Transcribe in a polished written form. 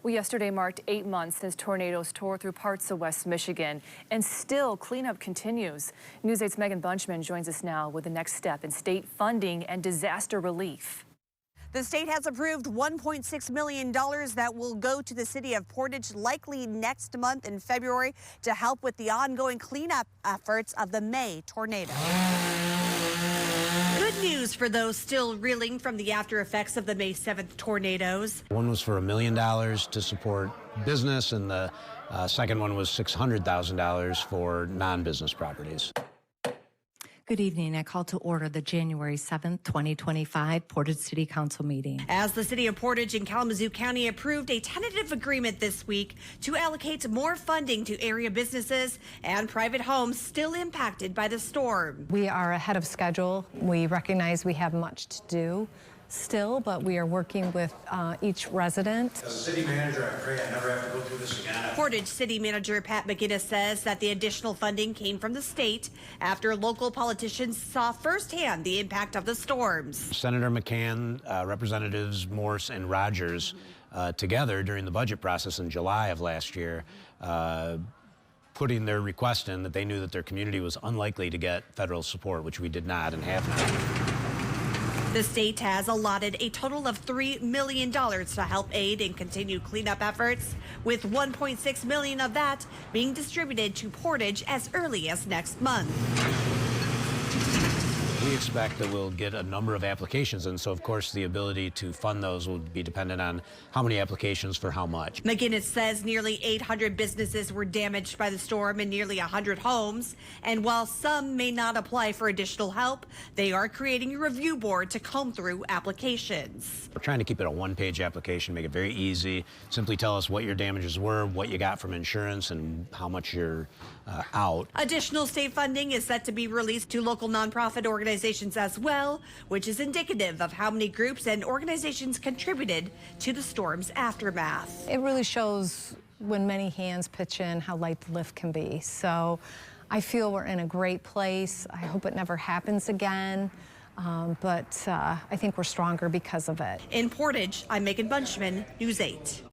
Well, yesterday marked 8 months since tornadoes tore through parts of West Michigan, and still cleanup continues. News 8's Megan Bunchman joins us now with the next step in state funding and disaster relief. The state has approved $1.6 million that will go to the city of Portage likely next month in February to help with the ongoing cleanup efforts of the May tornado. Good news for those still reeling from the after effects of the May 7th tornadoes. One was for $1 million to support business, and the second one was $600,000 for non-business properties. Good evening. I call to order the January 7th, 2025 Portage City Council meeting. As the city of Portage and Kalamazoo County approved a tentative agreement this week to allocate more funding to area businesses and private homes still impacted by the storm. We are ahead of schedule. We recognize we have much to do still, but we are working with each resident. As a city manager, I pray I never have to go through this again. Portage City Manager Pat McGinnis says that the additional funding came from the state after local politicians saw firsthand the impact of the storms. Senator McCann, Representatives Morse and Rogers together during the budget process in July of last year putting their request in that they knew that their community was unlikely to get federal support, which we did not and have not. The state has allotted a total of $3 million to help aid in continued cleanup efforts, with $1.6 million of that being distributed to Portage as early as next month. We expect that we'll get a number of applications, and so of course the ability to fund those will be dependent on how many applications for how much. McGinnis says nearly 800 businesses were damaged by the storm and nearly 100 homes, and while some may not apply for additional help, they are creating a review board to comb through applications. We're trying to keep it a one-page application, make it very easy. Simply tell us what your damages were, what you got from insurance, and how much you're out. Additional state funding is set to be released to local nonprofit organizations as well, which is indicative of how many groups and organizations contributed to the storm's aftermath. It really shows when many hands pitch in how light the lift can be. So I feel we're in a great place. I hope it never happens again. But I think we're stronger because of it. In Portage, I'm Megan Bunchman, News 8.